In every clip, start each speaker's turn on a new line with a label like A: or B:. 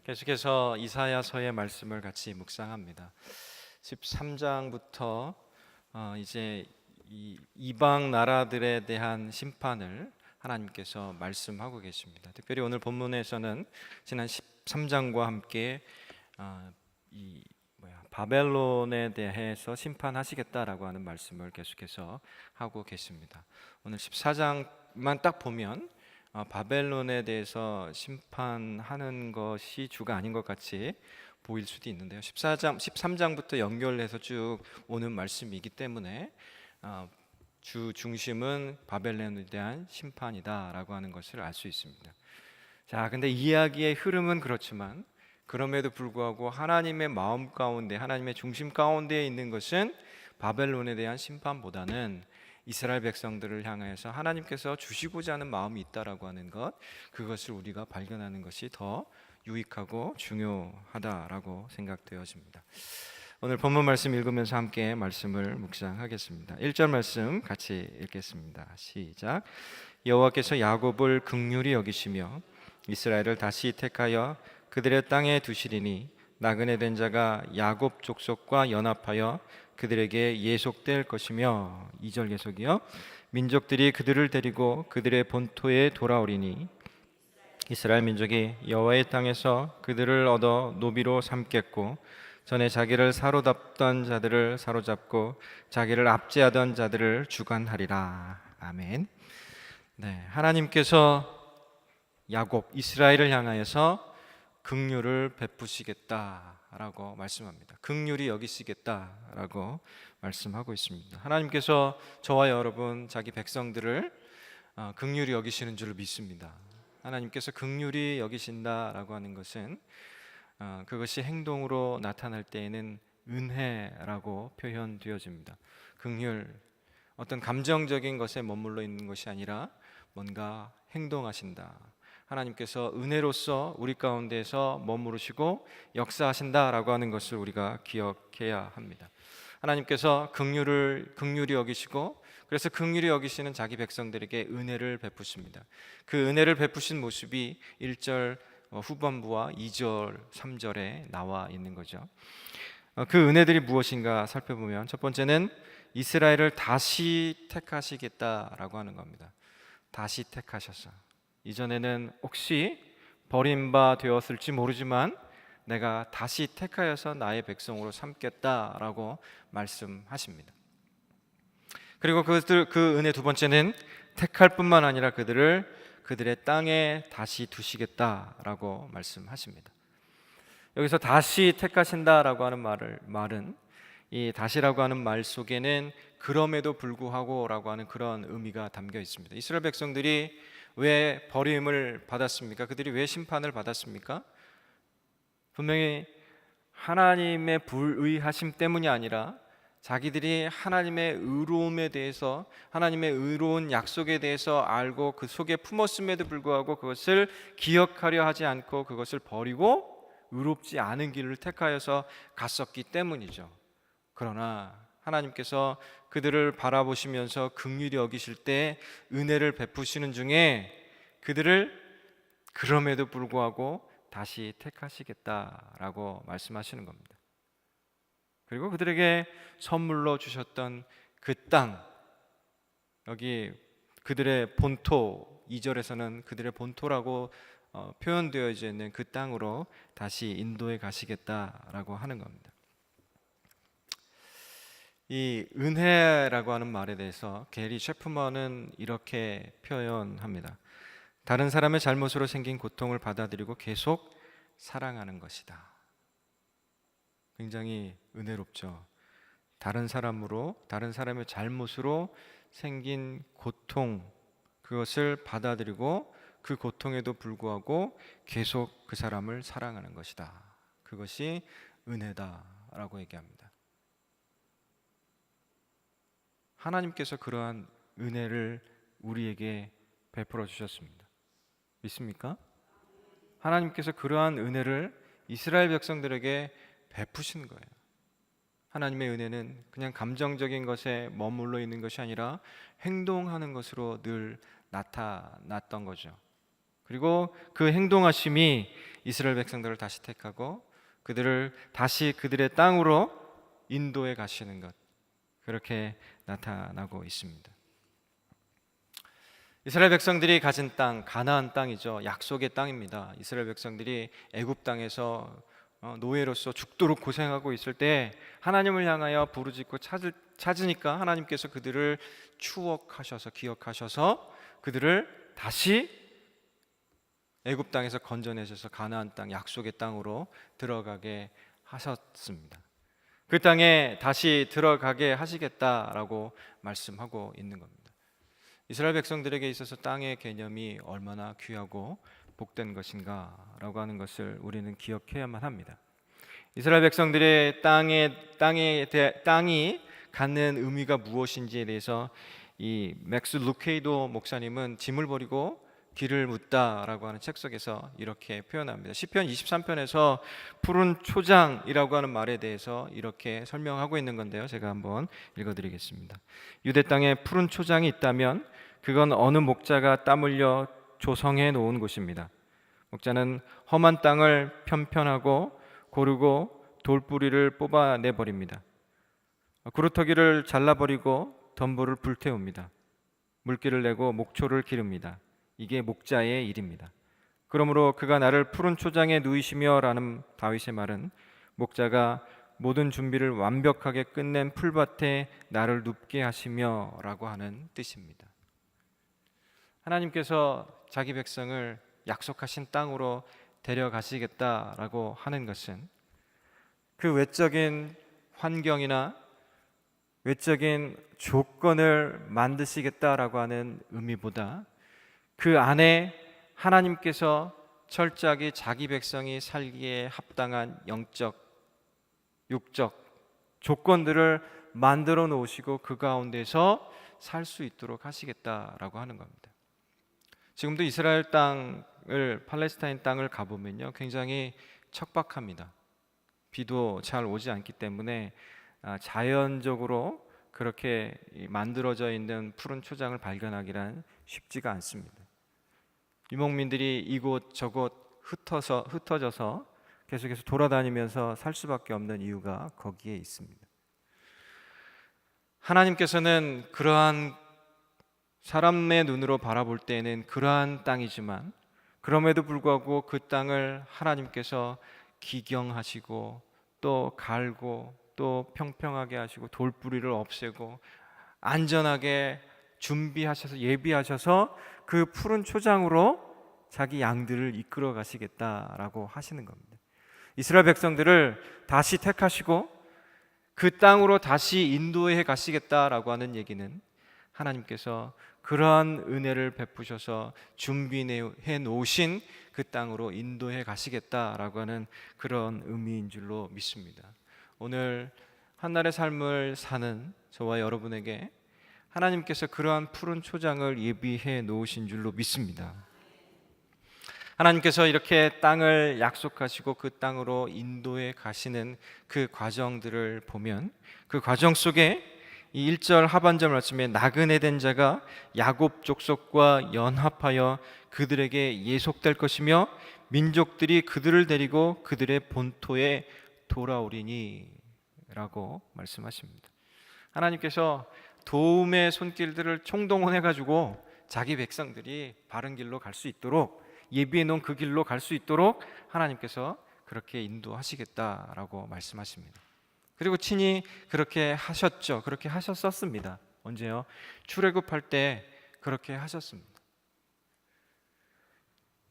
A: 계속해서 이사야서의 말씀을 같이 묵상합니다. 13장부터 이제 이 이방 나라들에 대한 심판을 하나님께서 말씀하고 계십니다. 특별히 오늘 본문에서는 지난 13장과 함께 바벨론에 대해서 심판하시겠다라고 하는 말씀을 계속해서 하고 계십니다. 오늘 14장만 딱 보면 바벨론에 대해서 심판하는 것이 주가 아닌 것 같이 보일 수도 있는데요. 13장부터 연결해서 쭉 오는 말씀이기 때문에 주 중심은 바벨론에 대한 심판이다라고 하는 것을 알 수 있습니다. 자, 근데 이야기의 흐름은 그렇지만 그럼에도 불구하고 하나님의 마음 가운데, 하나님의 중심 가운데에 있는 것은 바벨론에 대한 심판보다는 이스라엘 백성들을 향해서 하나님께서 주시고자 하는 마음이 있다라고 하는 것, 그것을 우리가 발견하는 것이 더 유익하고 중요하다라고 생각되어집니다. 오늘 본문 말씀 읽으면서 함께 말씀을 묵상하겠습니다. 1절 말씀 같이 읽겠습니다. 시작. 여호와께서 야곱을 긍휼히 여기시며 이스라엘을 다시 택하여 그들의 땅에 두시리니 나그네 된 자가 야곱 족속과 연합하여 그들에게 예속될 것이며. 2절 계속이요. 민족들이 그들을 데리고 그들의 본토에 돌아오리니 이스라엘 민족이 여호와의 땅에서 그들을 얻어 노비로 삼겠고 전에 자기를 사로잡던 자들을 사로잡고 자기를 압제하던 자들을 주관하리라. 아멘. 네, 하나님께서 야곱 이스라엘을 향하여서 긍휼을 베푸시겠다라고 말씀합니다. 긍휼히 여기시겠다라고 말씀하고 있습니다. 하나님께서 저와 여러분 자기 백성들을 긍휼히 여기시는 줄 믿습니다. 하나님께서 긍휼히 여기신다라고 하는 것은 그것이 행동으로 나타날 때에는 은혜라고 표현되어집니다. 긍휼, 어떤 감정적인 것에 머물러 있는 것이 아니라 뭔가 행동하신다. 하나님께서 은혜로서 우리 가운데서 머무르시고 역사하신다라고 하는 것을 우리가 기억해야 합니다. 하나님께서 긍휼히 여기시고 그래서 긍휼히 여기시는 자기 백성들에게 은혜를 베푸십니다. 그 은혜를 베푸신 모습이 1절 후반부와 2절, 3절에 나와 있는 거죠. 그 은혜들이 무엇인가 살펴보면 첫 번째는 이스라엘을 다시 택하시겠다라고 하는 겁니다. 다시 택하셔서 이전에는 혹시 버림바 되었을지 모르지만 내가 다시 택하여서 나의 백성으로 삼겠다라고 말씀하십니다. 그리고 그 은혜 두 번째는 택할 뿐만 아니라 그들의 땅에 다시 두시겠다라고 말씀하십니다. 여기서 다시 택하신다라고 하는 말은 이 다시라고 하는 말 속에는 그럼에도 불구하고라고 하는 그런 의미가 담겨 있습니다. 이스라엘 백성들이 왜 버림을 받았습니까? 그들이 왜 심판을 받았습니까? 분명히 하나님의 불의하심 때문이 아니라 자기들이 하나님의 의로움에 대해서, 하나님의 의로운 약속에 대해서 알고 그 속에 품었음에도 불구하고 그것을 기억하려 하지 않고 그것을 버리고 의롭지 않은 길을 택하여서 갔었기 때문이죠. 그러나 하나님께서 그들을 바라보시면서 긍휼히 여기실 때 은혜를 베푸시는 중에 그들을 그럼에도 불구하고 다시 택하시겠다라고 말씀하시는 겁니다. 그리고 그들에게 선물로 주셨던 그 땅, 여기 그들의 본토, 2절에서는 그들의 본토라고 표현되어 있는 그 땅으로 다시 인도해 가시겠다라고 하는 겁니다. 이 은혜라고 하는 말에 대해서 게리 셰프먼은 이렇게 표현합니다. 다른 사람의 잘못으로 생긴 고통을 받아들이고 계속 사랑하는 것이다. 굉장히 은혜롭죠. 다른 사람의 잘못으로 생긴 고통, 그것을 받아들이고 그 고통에도 불구하고 계속 그 사람을 사랑하는 것이다. 그것이 은혜다라고 얘기합니다. 하나님께서 그러한 은혜를 우리에게 베풀어 주셨습니다. 믿습니까? 하나님께서 그러한 은혜를 이스라엘 백성들에게 베푸신 거예요. 하나님의 은혜는 그냥 감정적인 것에 머물러 있는 것이 아니라 행동하는 것으로 늘 나타났던 거죠. 그리고 그 행동하심이 이스라엘 백성들을 다시 택하고 그들을 다시 그들의 땅으로 인도해 가시는 것, 그렇게 나타나고 있습니다. 이스라엘 백성들이 가진 땅, 가나안 땅이죠. 약속의 땅입니다. 이스라엘 백성들이 애굽 땅에서 노예로서 죽도록 고생하고 있을 때 하나님을 향하여 부르짖고 찾으니까 하나님께서 그들을 추억하셔서 기억하셔서 그들을 다시 애굽 땅에서 건져내셔서 가나안 땅, 약속의 땅으로 들어가게 하셨습니다. 그 땅에 다시 들어가게 하시겠다라고 말씀하고 있는 겁니다. 이스라엘 백성들에게 있어서 땅의 개념이 얼마나 귀하고 복된 것인가라고 하는 것을 우리는 기억해야만 합니다. 이스라엘 백성들의 땅이 갖는 의미가 무엇인지에 대해서 이 맥스 루케이도 목사님은 짐을 버리고 길을 묻다라고 하는 책 속에서 이렇게 표현합니다. 시편 23편에서 푸른 초장이라고 하는 말에 대해서 이렇게 설명하고 있는 건데요. 제가 한번 읽어드리겠습니다. 유대 땅에 푸른 초장이 있다면 그건 어느 목자가 땀 흘려 조성해 놓은 곳입니다. 목자는 험한 땅을 편편하고 고르고 돌뿌리를 뽑아내 버립니다. 구루터기를 잘라버리고 덤불을 불태웁니다. 물기를 내고 목초를 기릅니다. 이게 목자의 일입니다. 그러므로 그가 나를 푸른 초장에 누이시며 라는 다윗의 말은 목자가 모든 준비를 완벽하게 끝낸 풀밭에 나를 눕게 하시며 라고 하는 뜻입니다. 하나님께서 자기 백성을 약속하신 땅으로 데려가시겠다라고 하는 것은 그 외적인 환경이나 외적인 조건을 만드시겠다라고 하는 의미보다 그 안에 하나님께서 철저하게 자기 백성이 살기에 합당한 영적, 육적 조건들을 만들어 놓으시고 그 가운데서 살 수 있도록 하시겠다라고 하는 겁니다. 지금도 이스라엘 땅을, 팔레스타인 땅을 가보면요, 굉장히 척박합니다. 비도 잘 오지 않기 때문에 자연적으로 그렇게 만들어져 있는 푸른 초장을 발견하기란 쉽지가 않습니다. 유목민들이 이곳 저곳 흩어져서 계속해서 돌아다니면서 살 수밖에 없는 이유가 거기에 있습니다. 하나님께서는 그러한 사람의 눈으로 바라볼 때에는 그러한 땅이지만 그럼에도 불구하고 그 땅을 하나님께서 기경하시고 또 갈고 또 평평하게 하시고 돌뿌리를 없애고 안전하게 준비하셔서 예비하셔서 그 푸른 초장으로 자기 양들을 이끌어 가시겠다라고 하시는 겁니다. 이스라엘 백성들을 다시 택하시고 그 땅으로 다시 인도해 가시겠다라고 하는 얘기는 하나님께서 그러한 은혜를 베푸셔서 준비해 놓으신 그 땅으로 인도해 가시겠다라고 하는 그런 의미인 줄로 믿습니다. 오늘 한날의 삶을 사는 저와 여러분에게 하나님께서 그러한 푸른 초장을 예비해 놓으신 줄로 믿습니다. 하나님께서 이렇게 땅을 약속하시고 그 땅으로 인도해 가시는 그 과정들을 보면 그 과정 속에 이 1절 하반절 말씀에 나그네 된 자가 야곱 족속과 연합하여 그들에게 예속될 것이며 민족들이 그들을 데리고 그들의 본토에 돌아오리니 라고 말씀하십니다. 하나님께서 도움의 손길들을 총동원해 가지고 자기 백성들이 바른 길로 갈 수 있도록 예비해 놓은 그 길로 갈 수 있도록 하나님께서 그렇게 인도하시겠다라고 말씀하십니다. 그리고 친히 그렇게 하셨죠. 그렇게 하셨었습니다. 언제요? 출애굽할 때 그렇게 하셨습니다.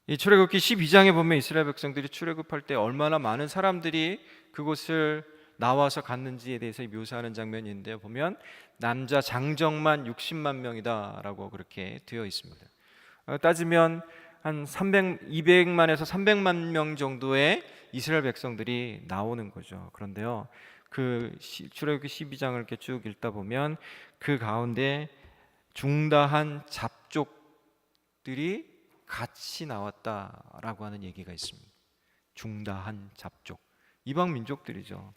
A: 이 출애굽기 12장에 보면 이스라엘 백성들이 출애굽할 때 얼마나 많은 사람들이 그곳을 나와서 갔는지에 대해서 묘사하는 장면인데 보면 남자 장정만 60만 명이다라고 그렇게 되어 있습니다. 따지면 한 200만에서 300만 명 정도의 이스라엘 백성들이 나오는 거죠. 그런데요, 그 출애굽기 12장을 이렇게 쭉 읽다 보면 그 가운데 중다한 잡족들이 같이 나왔다라고 하는 얘기가 있습니다. 중다한 잡족, 이방 민족들이죠.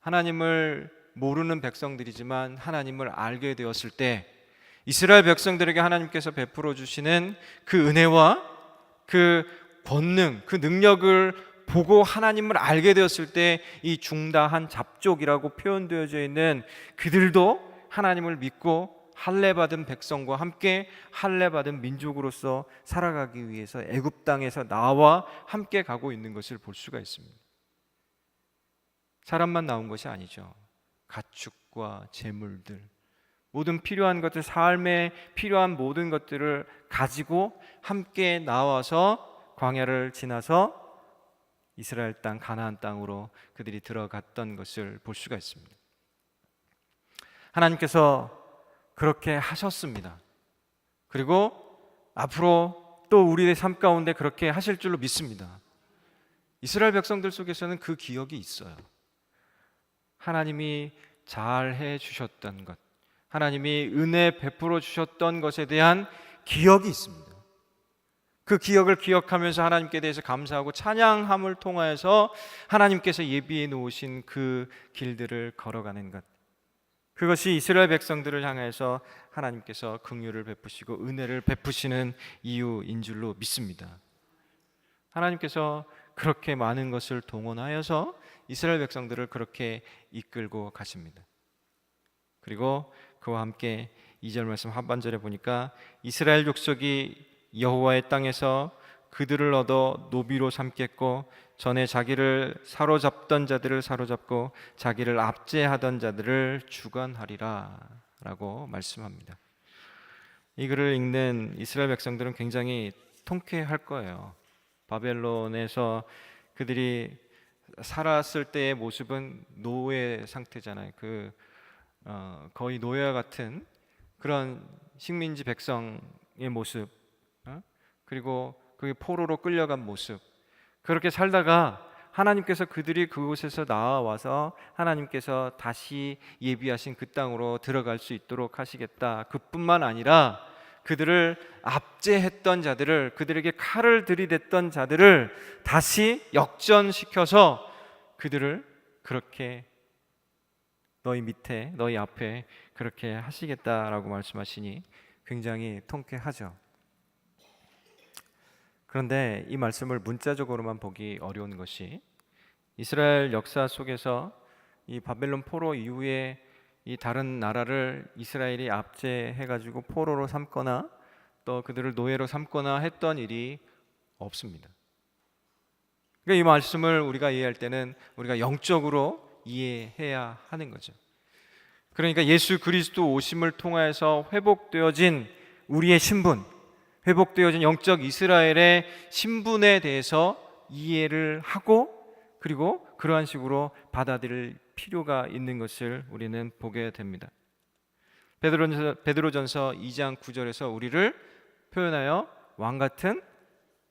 A: 하나님을 모르는 백성들이지만 하나님을 알게 되었을 때 이스라엘 백성들에게 하나님께서 베풀어 주시는 그 은혜와 그 권능, 그 능력을 보고 하나님을 알게 되었을 때 이 중다한 잡족이라고 표현되어져 있는 그들도 하나님을 믿고 할례받은 백성과 함께 할례받은 민족으로서 살아가기 위해서 애굽 땅에서 나와 함께 가고 있는 것을 볼 수가 있습니다. 사람만 나온 것이 아니죠. 가축과 재물들, 모든 필요한 것들, 삶에 필요한 모든 것들을 가지고 함께 나와서 광야를 지나서 이스라엘 땅 가나안 땅으로 그들이 들어갔던 것을 볼 수가 있습니다. 하나님께서 그렇게 하셨습니다. 그리고 앞으로 또 우리의 삶 가운데 그렇게 하실 줄로 믿습니다. 이스라엘 백성들 속에서는 그 기억이 있어요. 하나님이 잘해 주셨던 것, 하나님이 은혜 베풀어 주셨던 것에 대한 기억이 있습니다. 그 기억을 기억하면서 하나님께 대해서 감사하고 찬양함을 통하여서 하나님께서 예비해 놓으신 그 길들을 걸어가는 것, 그것이 이스라엘 백성들을 향해서 하나님께서 긍휼을 베푸시고 은혜를 베푸시는 이유인 줄로 믿습니다. 하나님께서 그렇게 많은 것을 동원하여서 이스라엘 백성들을 그렇게 이끌고 가십니다. 그리고 그와 함께 2절 말씀 하반절에 보니까 이스라엘 족속이 여호와의 땅에서 그들을 얻어 노비로 삼겠고 전에 자기를 사로잡던 자들을 사로잡고 자기를 압제하던 자들을 주관하리라 라고 말씀합니다. 이 글을 읽는 이스라엘 백성들은 굉장히 통쾌할 거예요. 바벨론에서 그들이 살았을 때의 모습은 노예 상태잖아요. 거의 노예와 같은 그런 식민지 백성의 모습, 그리고 그게 포로로 끌려간 모습, 그렇게 살다가 하나님께서 그들이 그곳에서 나와서 하나님께서 다시 예비하신 그 땅으로 들어갈 수 있도록 하시겠다. 그뿐만 아니라 그들을 압제했던 자들을, 그들에게 칼을 들이댔던 자들을 다시 역전시켜서 그들을 그렇게 너희 밑에, 너희 앞에 그렇게 하시겠다라고 말씀하시니 굉장히 통쾌하죠. 그런데 이 말씀을 문자적으로만 보기 어려운 것이 이스라엘 역사 속에서 이 바벨론 포로 이후에 이 다른 나라를 이스라엘이 압제해가지고 포로로 삼거나 또 그들을 노예로 삼거나 했던 일이 없습니다. 그러니까 이 말씀을 우리가 이해할 때는 우리가 영적으로 이해해야 하는 거죠. 그러니까 예수 그리스도 오심을 통하여서 회복되어진 우리의 신분, 회복되어진 영적 이스라엘의 신분에 대해서 이해를 하고 그리고 그러한 식으로 받아들일 필요가 있는 것을 우리는 보게 됩니다. 베드로전서 2장 9절에서 우리를 표현하여 왕 같은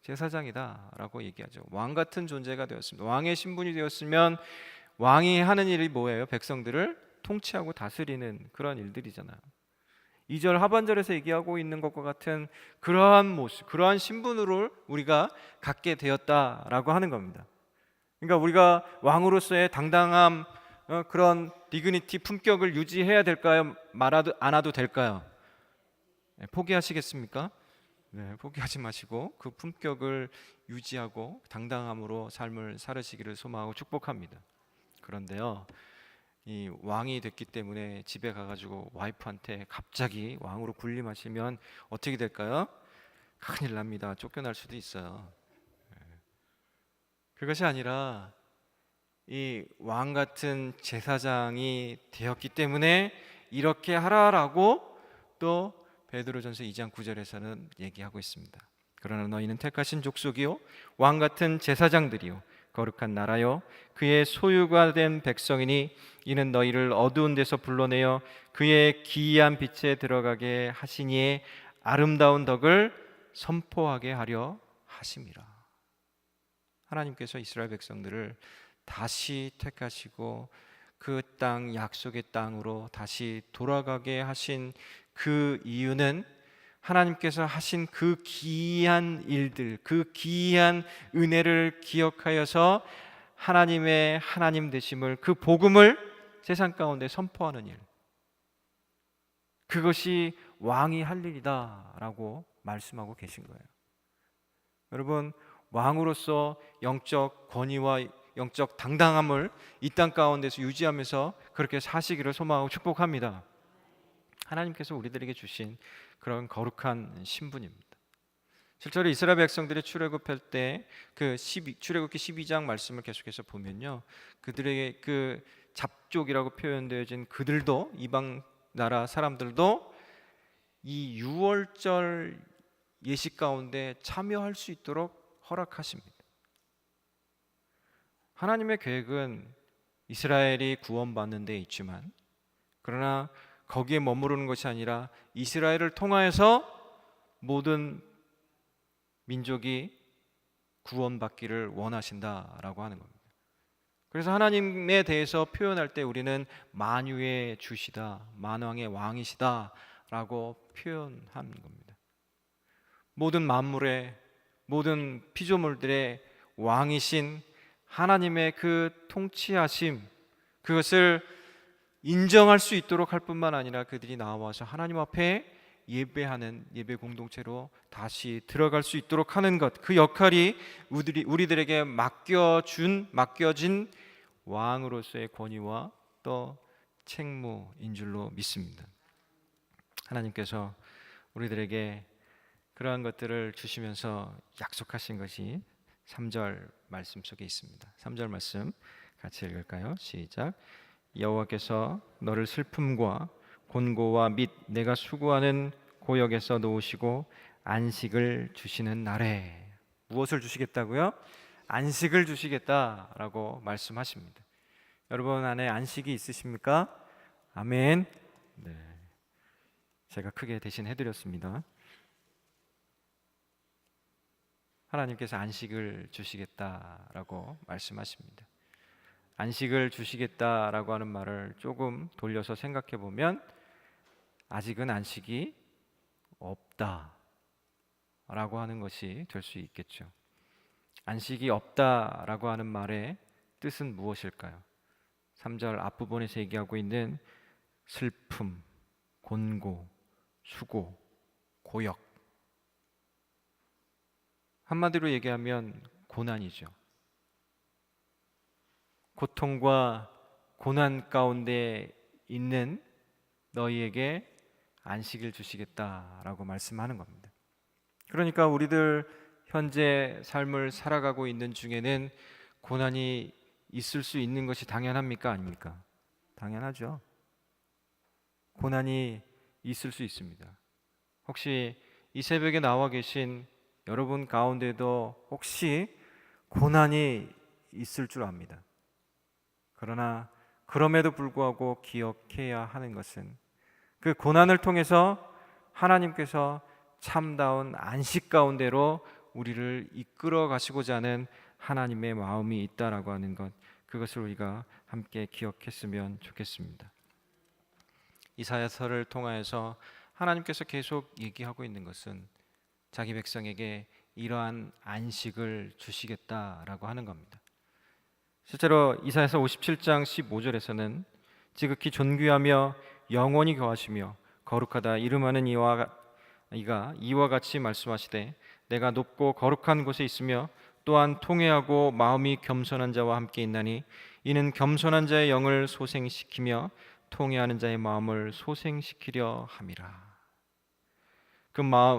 A: 제사장이다 라고 얘기하죠. 왕 같은 존재가 되었습니다. 왕의 신분이 되었으면 왕이 하는 일이 뭐예요? 백성들을 통치하고 다스리는 그런 일들이잖아요. 2절 하반절에서 얘기하고 있는 것과 같은 그러한 모습, 그러한 신분으로 우리가 갖게 되었다라고 하는 겁니다. 그러니까 우리가 왕으로서의 당당함, 그런 디그니티 품격을 유지해야 될까요? 말아도 안 와도 될까요? 네, 포기하시겠습니까? 네, 포기하지 마시고 그 품격을 유지하고 당당함으로 삶을 살으시기를 소망하고 축복합니다. 그런데요, 이 왕이 됐기 때문에 집에 가가지고 와이프한테 갑자기 왕으로 군림하시면 어떻게 될까요? 큰일 납니다. 쫓겨날 수도 있어요. 그것이 아니라 이 왕 같은 제사장이 되었기 때문에 이렇게 하라라고 또 베드로전서 2장 9절에서는 얘기하고 있습니다. 그러나 너희는 택하신 족속이요 왕 같은 제사장들이요 거룩한 나라요 그의 소유가 된 백성이니 이는 너희를 어두운 데서 불러내어 그의 기이한 빛에 들어가게 하시니에 아름다운 덕을 선포하게 하려 하심이라. 하나님께서 이스라엘 백성들을 다시 택하시고 그 땅, 약속의 땅으로 다시 돌아가게 하신 그 이유는 하나님께서 하신 그 기이한 일들, 그 기이한 은혜를 기억하여서 하나님의 하나님 되심을, 그 복음을 세상 가운데 선포하는 일, 그것이 왕이 할 일이다 라고 말씀하고 계신 거예요. 여러분, 왕으로서 영적 권위와 영적 당당함을 이 땅 가운데서 유지하면서 그렇게 사시기를 소망하고 축복합니다. 하나님께서 우리들에게 주신 그런 거룩한 신분입니다. 실제로 이스라엘 백성들이 출애굽할 때 출애굽기 12장 말씀을 계속해서 보면요, 그들에게 그 잡족이라고 표현되어진 그들도, 이방 나라 사람들도 이 유월절 예식 가운데 참여할 수 있도록 허락하십니다. 하나님의 계획은 이스라엘이 구원받는 데 있지만, 그러나 거기에 머무르는 것이 아니라 이스라엘을 통하여서 모든 민족이 구원받기를 원하신다라고 하는 겁니다. 그래서 하나님에 대해서 표현할 때 우리는 만유의 주시다, 만왕의 왕이시다 라고 표현하는 겁니다. 모든 만물의, 모든 피조물들의 왕이신 하나님의 그 통치하심, 그것을 인정할 수 있도록 할 뿐만 아니라 그들이 나와서 하나님 앞에 예배하는 예배 공동체로 다시 들어갈 수 있도록 하는 것, 그 역할이 우리들에게 맡겨진 왕으로서의 권위와 또 책무인 줄로 믿습니다. 하나님께서 우리들에게 그러한 것들을 주시면서 약속하신 것이 3절 말씀 속에 있습니다. 3절 말씀 같이 읽을까요? 시작. 여호와께서 너를 슬픔과 곤고와 및 내가 수고하는 고역에서 놓으시고 안식을 주시는 날에, 무엇을 주시겠다고요? 안식을 주시겠다라고 말씀하십니다. 여러분 안에 안식이 있으십니까? 아멘. 네, 제가 크게 대신해 드렸습니다. 하나님께서 안식을 주시겠다라고 말씀하십니다. 안식을 주시겠다라고 하는 말을 조금 돌려서 생각해 보면 아직은 안식이 없다라고 하는 것이 될 수 있겠죠. 안식이 없다라고 하는 말의 뜻은 무엇일까요? 3절 앞부분에서 얘기하고 있는 슬픔, 곤고, 수고, 고역, 한마디로 얘기하면 고난이죠. 고통과 고난 가운데 있는 너희에게 안식을 주시겠다라고 말씀하는 겁니다. 그러니까 우리들 현재 삶을 살아가고 있는 중에는 고난이 있을 수 있는 것이 당연합니까? 아닙니까? 당연하죠. 고난이 있을 수 있습니다. 혹시 이 새벽에 나와 계신 여러분 가운데도 혹시 고난이 있을 줄 압니다. 그러나 그럼에도 불구하고 기억해야 하는 것은 그 고난을 통해서 하나님께서 참다운 안식 가운데로 우리를 이끌어 가시고자 하는 하나님의 마음이 있다라고 하는 것, 그것을 우리가 함께 기억했으면 좋겠습니다. 이사야서를 통하여서 하나님께서 계속 얘기하고 있는 것은 자기 백성에게 이러한 안식을 주시겠다라고 하는 겁니다. 실제로 이사야서 57장 15절에서는 지극히 존귀하며 영원히 거하시며 거룩하다 이름하는 이가 이와 같이 말씀하시되 내가 높고 거룩한 곳에 있으며 또한 통회하고 마음이 겸손한 자와 함께 있나니 이는 겸손한 자의 영을 소생시키며 통회하는 자의 마음을 소생시키려 함이라.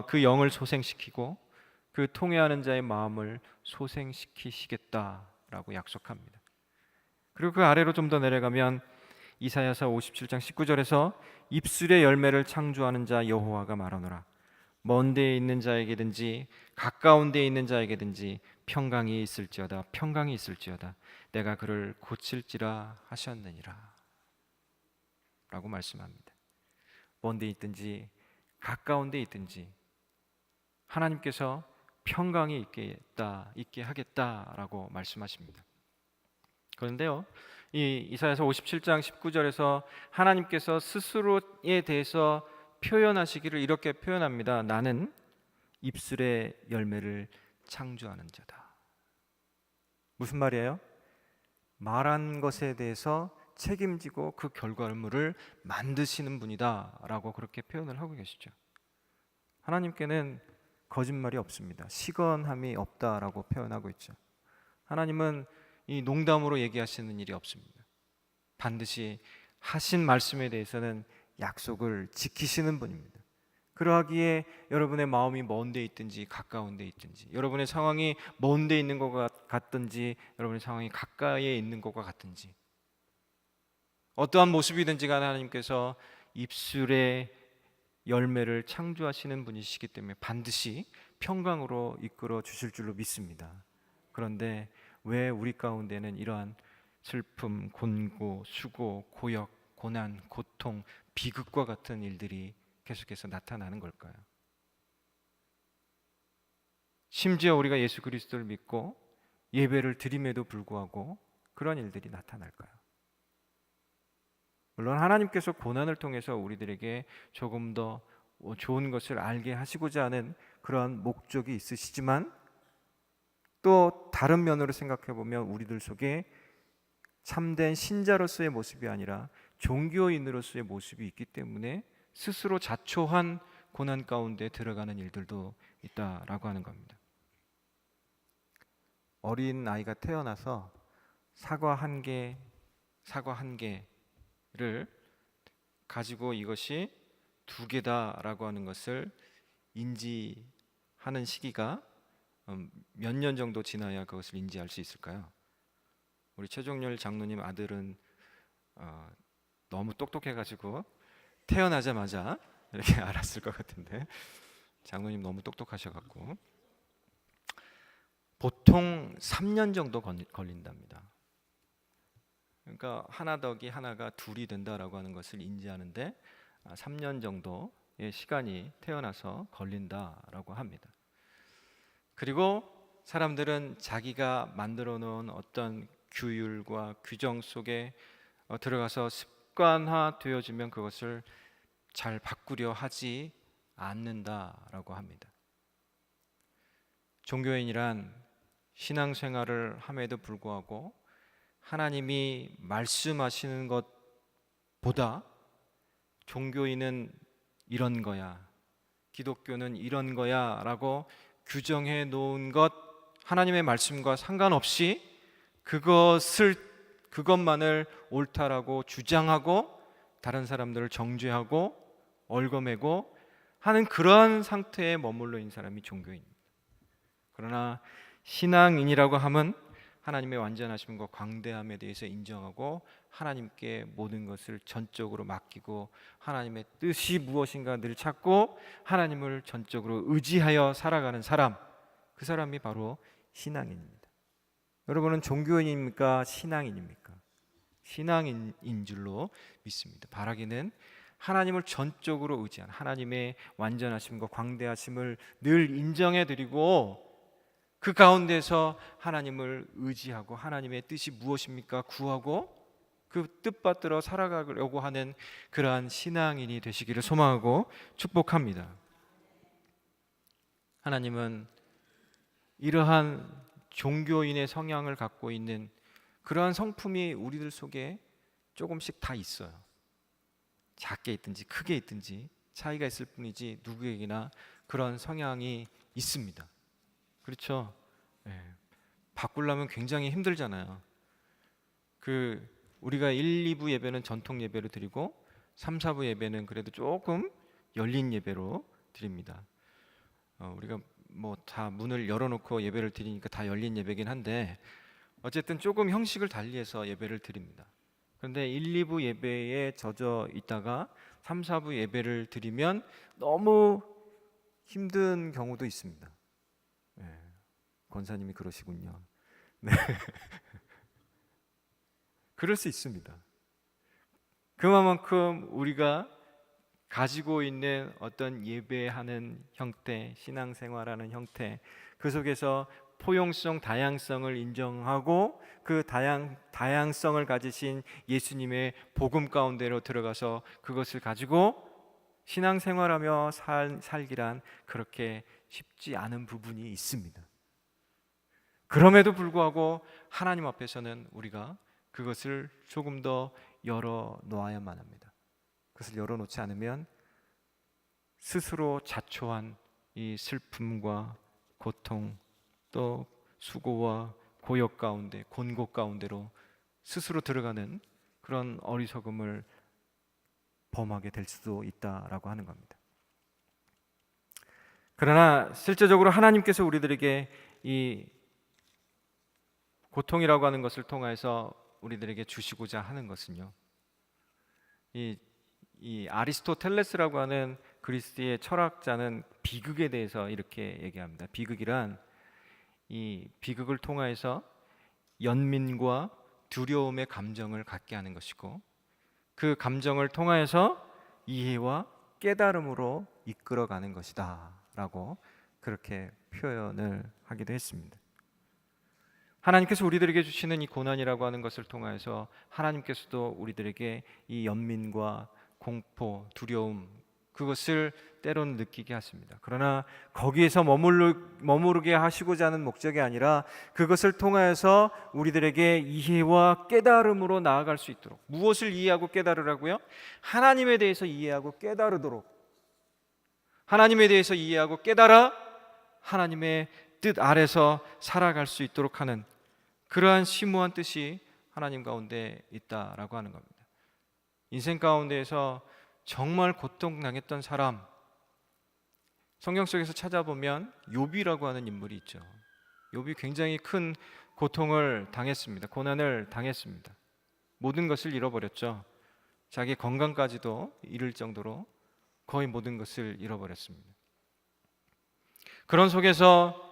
A: 그 영을 소생시키고 그 통회하는 자의 마음을 소생시키시겠다라고 약속합니다. 그리고 그 아래로 좀 더 내려가면 이사야서 57장 19절에서 입술의 열매를 창조하는 자 여호와가 말하노라. 먼 데에 있는 자에게든지 가까운 데에 있는 자에게든지 평강이 있을지어다 내가 그를 고칠지라 하셨느니라 라고 말씀합니다. 먼 데에 있든지 가까운 데에 있든지 하나님께서 평강이 있게 하겠다라고 말씀하십니다. 그런데요, 이 이사야서 57장 19절에서 하나님께서 스스로에 대해서 표현하시기를 이렇게 표현합니다. 나는 입술의 열매를 창조하는 자다. 무슨 말이에요? 말한 것에 대해서 책임지고 그 결과물을 만드시는 분이다 라고 그렇게 표현을 하고 계시죠. 하나님께는 거짓말이 없습니다. 시건함이 없다라고 표현하고 있죠. 하나님은 이 농담으로 얘기하시는 일이 없습니다. 반드시 하신 말씀에 대해서는 약속을 지키시는 분입니다. 그러하기에 여러분의 마음이 먼 데 있든지 가까운 데 있든지, 여러분의 상황이 먼 데 있는 것 같든지 여러분의 상황이 가까이에 있는 것과 같든지, 어떠한 모습이든지 간에 하나님께서 입술의 열매를 창조하시는 분이시기 때문에 반드시 평강으로 이끌어 주실 줄로 믿습니다. 그런데 왜 우리 가운데는 이러한 슬픔, 곤고, 수고, 고역, 고난, 고통, 비극과 같은 일들이 계속해서 나타나는 걸까요? 심지어 우리가 예수 그리스도를 믿고 예배를 드림에도 불구하고 그런 일들이 나타날까요? 물론 하나님께서 고난을 통해서 우리들에게 조금 더 좋은 것을 알게 하시고자 하는 그런 목적이 있으시지만, 또 다른 면으로 생각해 보면 우리들 속에 참된 신자로서의 모습이 아니라 종교인으로서의 모습이 있기 때문에 스스로 자초한 고난 가운데 들어가는 일들도 있다라고 하는 겁니다. 어린 아이가 태어나서 사과 한 개를 가지고 이것이 두 개다라고 하는 것을 인지하는 시기가 몇 년 정도 지나야 그것을 인지할 수 있을까요? 우리 최종렬 장로님 아들은 너무 똑똑해가지고 태어나자마자 이렇게 알았을 것 같은데, 장로님 너무 똑똑하셔갖고 보통 3년 정도 걸린답니다. 그러니까 하나 더하기 하나가 둘이 된다라고 하는 것을 인지하는데 3년 정도의 시간이 태어나서 걸린다라고 합니다. 그리고 사람들은 자기가 만들어 놓은 어떤 규율과 규정 속에 들어가서 습관화 되어지면 그것을 잘 바꾸려 하지 않는다라고 합니다. 종교인이란 신앙생활을 함에도 불구하고 하나님이 말씀하시는 것보다 종교인은 이런 거야, 기독교는 이런 거야 라고 규정해 놓은 것, 하나님의 말씀과 상관없이 그것만을 옳다라고 주장하고 다른 사람들을 정죄하고 얽어매고 하는 그러한 상태에 머물러 있는 사람이 종교인입니다. 그러나 신앙인이라고 함은 하나님의 완전하심과 광대함에 대해서 인정하고 하나님께 모든 것을 전적으로 맡기고 하나님의 뜻이 무엇인가 늘 찾고 하나님을 전적으로 의지하여 살아가는 사람, 그 사람이 바로 신앙인입니다. 여러분은 종교인입니까? 신앙인입니까? 신앙인인 줄로 믿습니다. 바라기는 하나님을 전적으로 의지한, 하나님의 완전하심과 광대하심을 늘 인정해 드리고 그 가운데서 하나님을 의지하고 하나님의 뜻이 무엇입니까? 구하고 그 뜻받들어 살아가려고 하는 그러한 신앙인이 되시기를 소망하고 축복합니다. 하나님은 이러한 종교인의 성향을 갖고 있는 그러한 성품이 우리들 속에 조금씩 다 있어요. 작게 있든지 크게 있든지 차이가 있을 뿐이지 누구에게나 그런 성향이 있습니다. 그렇죠? 네. 바꾸려면 굉장히 힘들잖아요. 우리가 1, 2부 예배는 전통 예배로 드리고 3, 4부 예배는 그래도 조금 열린 예배로 드립니다. 우리가 뭐 다 문을 열어놓고 예배를 드리니까 다 열린 예배긴 한데 어쨌든 조금 형식을 달리해서 예배를 드립니다. 그런데 1, 2부 예배에 젖어 있다가 3, 4부 예배를 드리면 너무 힘든 경우도 있습니다. 네. 권사님이 그러시군요. 네. 그럴 수 있습니다. 그만큼 우리가 가지고 있는 어떤 예배하는 형태, 신앙생활하는 형태, 그 속에서 포용성, 다양성을 인정하고 그 다양성을 가지신 예수님의 복음 가운데로 들어가서 그것을 가지고 신앙생활하며 살기란 그렇게 쉽지 않은 부분이 있습니다. 그럼에도 불구하고 하나님 앞에서는 우리가 그것을 조금 더 열어놓아야만 합니다. 그것을 열어놓지 않으면 스스로 자초한 이 슬픔과 고통 또 수고와 고역 가운데 곤고 가운데로 스스로 들어가는 그런 어리석음을 범하게 될 수도 있다라고 하는 겁니다. 그러나 실제적으로 하나님께서 우리들에게 이 고통이라고 하는 것을 통해서 우리들에게 주시고자 하는 것은요, 이 아리스토텔레스라고 하는 그리스의 철학자는 비극에 대해서 이렇게 얘기합니다. 비극이란 이 비극을 통해서 연민과 두려움의 감정을 갖게 하는 것이고, 그 감정을 통하여서 이해와 깨달음으로 이끌어가는 것이다 라고 그렇게 표현을 하기도 했습니다. 하나님께서 우리들에게 주시는 이 고난이라고 하는 것을 통해서 하나님께서도 우리들에게 이 연민과 공포, 두려움, 그것을 때로는 느끼게 하십니다. 그러나 거기에서 머무르게 하시고자 하는 목적이 아니라 그것을 통하여서 우리들에게 이해와 깨달음으로 나아갈 수 있도록, 무엇을 이해하고 깨달으라고요? 하나님에 대해서 이해하고 깨달으도록, 하나님에 대해서 이해하고 깨달아 하나님의 뜻 아래서 살아갈 수 있도록 하는 그러한 심오한 뜻이 하나님 가운데 있다라고 하는 겁니다. 인생 가운데에서 정말 고통당했던 사람, 성경 속에서 찾아보면 욥이라고 하는 인물이 있죠. 욥이 굉장히 큰 고통을 당했습니다. 고난을 당했습니다. 모든 것을 잃어버렸죠. 자기 건강까지도 잃을 정도로 거의 모든 것을 잃어버렸습니다. 그런 속에서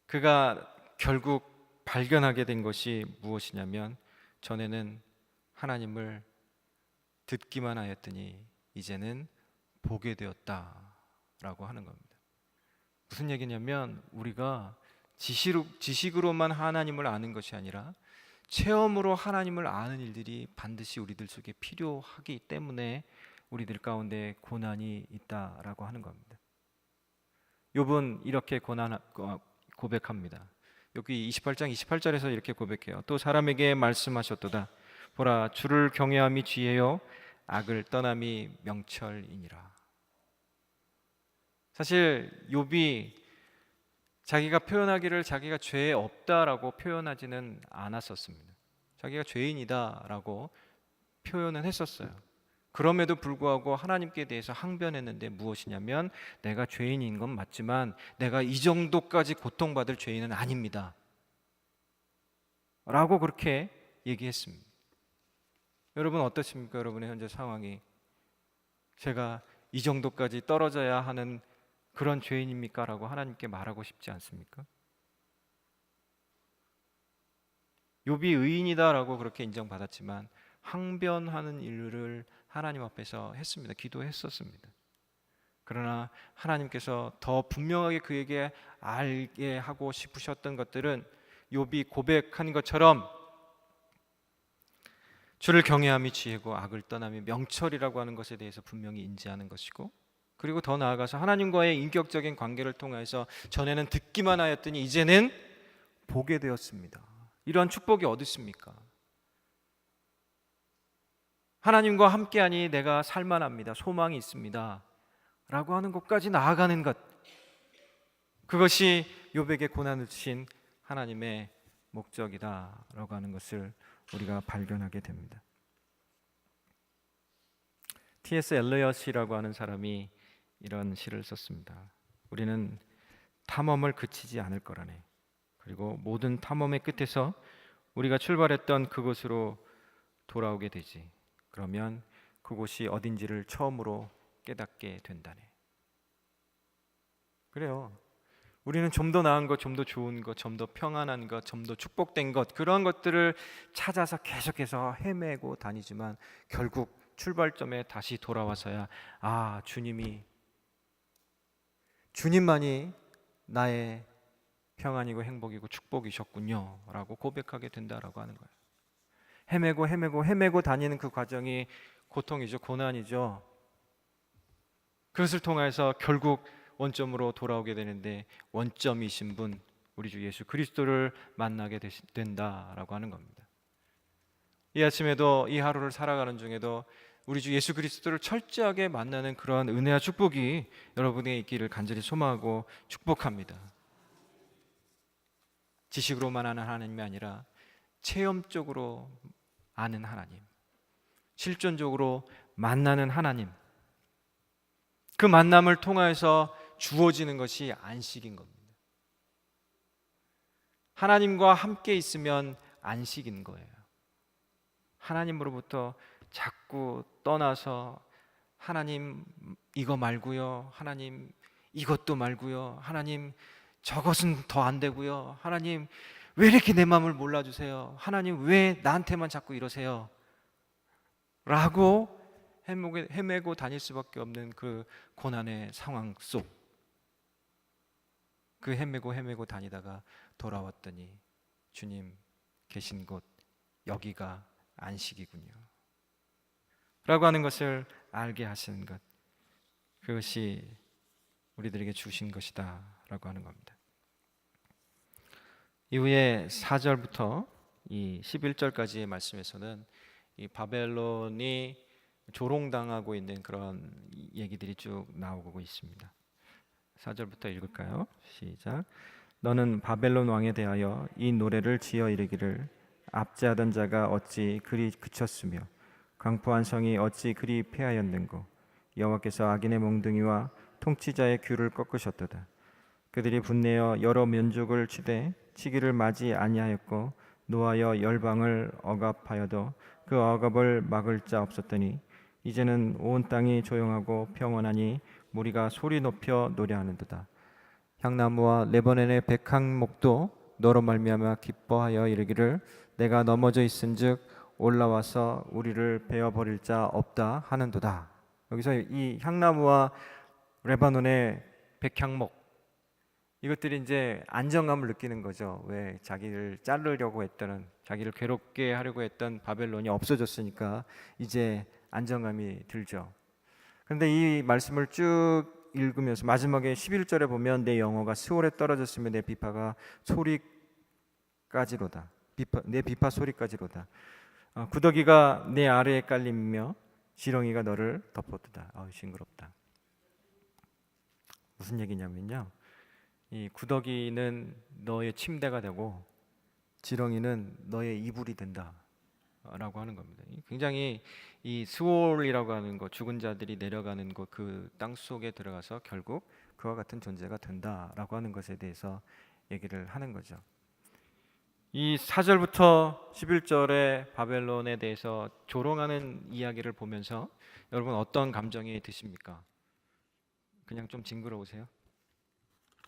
A: 그가 결국 발견하게 된 것이 무엇이냐면, 전에는 하나님을 듣기만 하였더니 이제는 보게 되었다라고 하는 겁니다. 무슨 얘기냐면, 우리가 지식으로만 하나님을 아는 것이 아니라 체험으로 하나님을 아는 일들이 반드시 우리들 속에 필요하기 때문에 우리들 가운데 고난이 있다라고 하는 겁니다. 욥은 이렇게 고백합니다. 여기 28장 28절에서 이렇게 고백해요. 또 사람에게 말씀하셨도다. 보라, 주를 경외함이 지혜요 악을 떠남이 명철이니라. 사실 욥이 자기가 표현하기를 자기가 죄 없다라고 표현하지는 않았었습니다. 자기가 죄인이다라고 표현은 했었어요. 그럼에도 불구하고 하나님께 대해서 항변했는데 무엇이냐면, 내가 죄인인 건 맞지만 내가 이 정도까지 고통받을 죄인은 아닙니다 라고 그렇게 얘기했습니다. 여러분 어떠십니까? 여러분의 현재 상황이 제가 이 정도까지 떨어져야 하는 그런 죄인입니까? 라고 하나님께 말하고 싶지 않습니까? 욥이 의인이다라고 그렇게 인정받았지만 항변하는 일을 하나님 앞에서 했습니다. 기도했었습니다. 그러나 하나님께서 더 분명하게 그에게 알게 하고 싶으셨던 것들은 욥이 고백한 것처럼 주를 경외함이 지혜고 악을 떠남이 명철이라고 하는 것에 대해서 분명히 인지하는 것이고, 그리고 더 나아가서 하나님과의 인격적인 관계를 통해서 전에는 듣기만 하였더니 이제는 보게 되었습니다. 이러한 축복이 어디 있습니까? 하나님과 함께하니 내가 살만합니다. 소망이 있습니다. 라고 하는 것까지 나아가는 것, 그것이 욥에게 고난을 주신 하나님의 목적이다라고 하는 것을 우리가 발견하게 됩니다. T.S. 엘리엇이라고 하는 사람이 이런 시를 썼습니다. 우리는 탐험을 그치지 않을 거라네. 그리고 모든 탐험의 끝에서 우리가 출발했던 그곳으로 돌아오게 되지. 그러면 그곳이 어딘지를 처음으로 깨닫게 된다네. 그래요. 우리는 좀 더 나은 것, 좀 더 좋은 것, 좀 더 평안한 것, 좀 더 축복된 것, 그런 것들을 찾아서 계속해서 헤매고 다니지만 결국 출발점에 다시 돌아와서야 주님만이 나의 평안이고 행복이고 축복이셨군요 라고 고백하게 된다라고 하는 거예요. 헤매고 다니는 그 과정이 고통이죠. 고난이죠. 그것을 통해서 결국 원점으로 돌아오게 되는데, 원점이신 분 우리 주 예수 그리스도를 만나게 된다라고 하는 겁니다. 이 아침에도, 이 하루를 살아가는 중에도 우리 주 예수 그리스도를 철저하게 만나는 그러한 은혜와 축복이 여러분에게 있기를 간절히 소망하고 축복합니다. 지식으로만 아는 하나님이 아니라 체험적으로 아는 하나님, 실존적으로 만나는 하나님, 그 만남을 통하여서 주어지는 것이 안식인 겁니다. 하나님과 함께 있으면 안식인 거예요. 하나님으로부터 자꾸 떠나서 하나님 이거 말고요, 하나님 이것도 말고요, 하나님 저것은 더 안 되고요, 하나님 왜 이렇게 내 마음을 몰라주세요, 하나님 왜 나한테만 자꾸 이러세요 라고 헤매고 다닐 수밖에 없는 그 고난의 상황 속, 그 헤매고 다니다가 돌아왔더니 주님 계신 곳 여기가 안식이군요 라고 하는 것을 알게 하시는 것, 그것이 우리들에게 주신 것이다 라고 하는 겁니다. 이후에 4절부터 이 11절까지의 말씀에서는 이 바벨론이 조롱당하고 있는 그런 얘기들이 쭉 나오고 있습니다. 4절부터 읽을까요? 시작. 너는 바벨론 왕에 대하여 이 노래를 지어 이르기를 압제하던 자가 어찌 그리 그쳤으며 강포한 성이 어찌 그리 패하였는고 여호와께서 악인의 몽둥이와 통치자의 귀를 꺾으셨도다. 그들이 분내어 여러 민족을 치되 치기를 마지 아니하였고 노하여 열방을 억압하여도 그 억압을 막을 자 없었더니 이제는 온 땅이 조용하고 평온하니 무리가 소리 높여 노래하는도다. 향나무와 레바논의 백향목도 너로 말미암아 기뻐하여 이르기를 내가 넘어져 있은즉 올라와서 우리를 베어 버릴 자 없다 하는도다. 여기서 이 향나무와 레바논의 백향목, 이것들이 이제 안정감을 느끼는 거죠. 왜 자기를 자르려고 했던, 자기를 괴롭게 하려고 했던 바벨론이 없어졌으니까 이제 안정감이 들죠. 그런데 이 말씀을 쭉 읽으면서 마지막에 11절에 보면 내 영어가 스올에 떨어졌으며 내 비파가 소리까지로다. 내 비파 소리까지로다. 구더기가 내 아래에 깔리며 지렁이가 너를 덮어두다. 징그럽다. 무슨 얘기냐면요, 이 구더기는 너의 침대가 되고 지렁이는 너의 이불이 된다 라고 하는 겁니다. 굉장히 이 스올이라고 하는 것, 죽은 자들이 내려가는 곳, 그 땅 속에 들어가서 결국 그와 같은 존재가 된다라고 하는 것에 대해서 얘기를 하는 거죠. 이 4절부터 11절의 바벨론에 대해서 조롱하는 이야기를 보면서 여러분 어떤 감정이 드십니까? 그냥 좀 징그러우세요?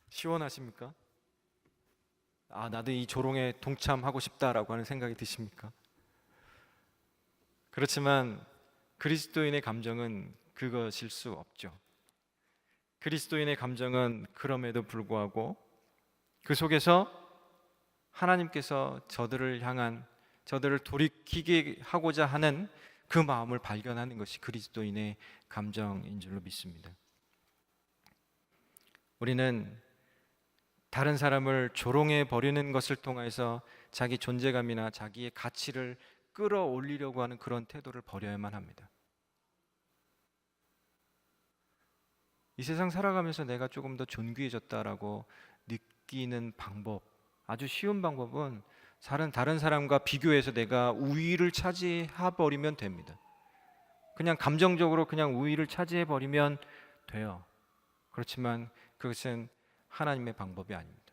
A: 시원하십니까? 나도 이 조롱에 동참하고 싶다라고 하는 생각이 드십니까? 그렇지만 그리스도인의 감정은 그것일 수 없죠. 그리스도인의 감정은 그럼에도 불구하고 그 속에서 하나님께서 저들을 돌이키게 하고자 하는 그 마음을 발견하는 것이 그리스도인의 감정인 줄로 믿습니다. 우리는 다른 사람을 조롱해 버리는 것을 통해서 자기 존재감이나 자기의 가치를 끌어올리려고 하는 그런 태도를 버려야만 합니다. 이 세상 살아가면서 내가 조금 더 존귀해졌다라고 느끼는 방법, 아주 쉬운 방법은 다른 사람과 비교해서 내가 우위를 차지해 버리면 됩니다. 그냥 감정적으로 그냥 우위를 차지해 버리면 돼요. 그렇지만 그것은 하나님의 방법이 아닙니다.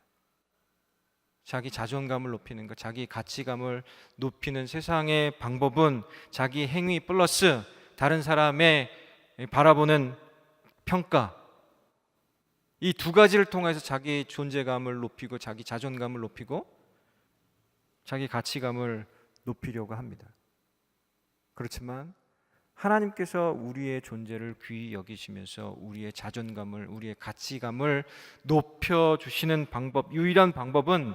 A: 자기 자존감을 높이는 것, 자기 가치감을 높이는 세상의 방법은 자기 행위 플러스 다른 사람의 바라보는 평가, 이 두 가지를 통해서 자기 존재감을 높이고 자기 자존감을 높이고 자기 가치감을 높이려고 합니다. 그렇지만 하나님께서 우리의 존재를 귀히 여기시면서 우리의 자존감을, 우리의 가치감을 높여주시는 방법, 유일한 방법은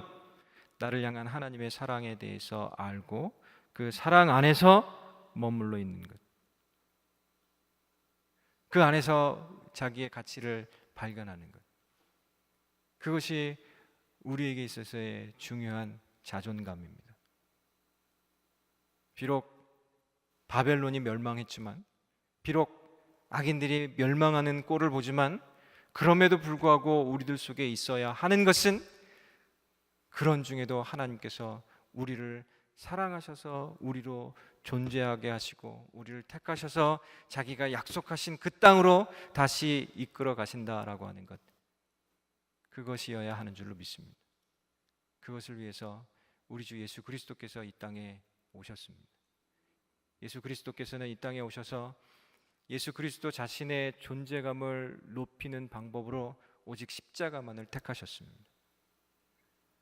A: 나를 향한 하나님의 사랑에 대해서 알고 그 사랑 안에서 머물러 있는 것, 그 안에서 자기의 가치를 발견하는 것, 그것이 우리에게 있어서의 중요한 자존감입니다. 비록 바벨론이 멸망했지만 비록 악인들이 멸망하는 꼴을 보지만 그럼에도 불구하고 우리들 속에 있어야 하는 것은 그런 중에도 하나님께서 우리를 사랑하셔서 우리로 존재하게 하시고 우리를 택하셔서 자기가 약속하신 그 땅으로 다시 이끌어 가신다라고 하는 것, 그것이어야 하는 줄로 믿습니다. 그것을 위해서 우리 주 예수 그리스도께서 이 땅에 오셨습니다. 예수 그리스도께서는 이 땅에 오셔서 예수 그리스도 자신의 존재감을 높이는 방법으로 오직 십자가만을 택하셨습니다.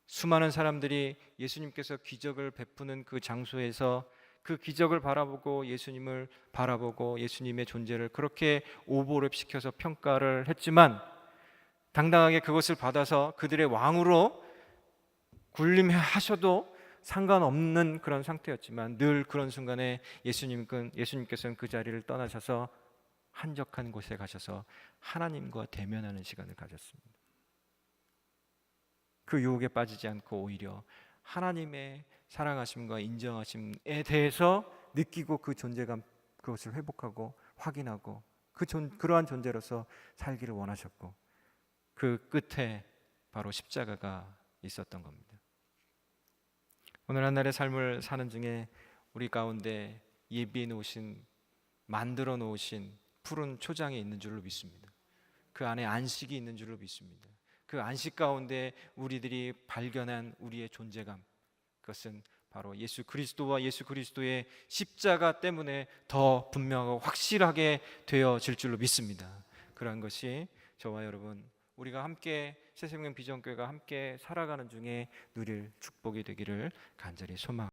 A: 수많은 사람들이 예수님께서 기적을 베푸는 그 장소에서 그 기적을 바라보고 예수님을 바라보고 예수님의 존재를 그렇게 오버랩시켜서 평가를 했지만 당당하게 그것을 받아서 그들의 왕으로 군림하셔도 상관없는 그런 상태였지만 늘 그런 순간에 예수님께서는 그 자리를 떠나셔서 한적한 곳에 가셔서 하나님과 대면하는 시간을 가졌습니다. 그 유혹에 빠지지 않고 오히려 하나님의 사랑하심과 인정하심에 대해서 느끼고 그 존재감, 그것을 회복하고 확인하고 그러한 존재로서 살기를 원하셨고 그 끝에 바로 십자가가 있었던 겁니다. 오늘 한 날의 삶을 사는 중에 우리 가운데 예비해 놓으신, 만들어 놓으신 푸른 초장이 있는 줄로 믿습니다. 그 안에 안식이 있는 줄로 믿습니다. 그 안식 가운데 우리들이 발견한 우리의 존재감, 그것은 바로 예수 그리스도와 예수 그리스도의 십자가 때문에 더 분명하고 확실하게 되어질 줄로 믿습니다. 그러한 것이 저와 여러분, 우리가 함께 새생명 비전교회가 함께 살아가는 중에 누릴 축복이 되기를 간절히 소망합니다.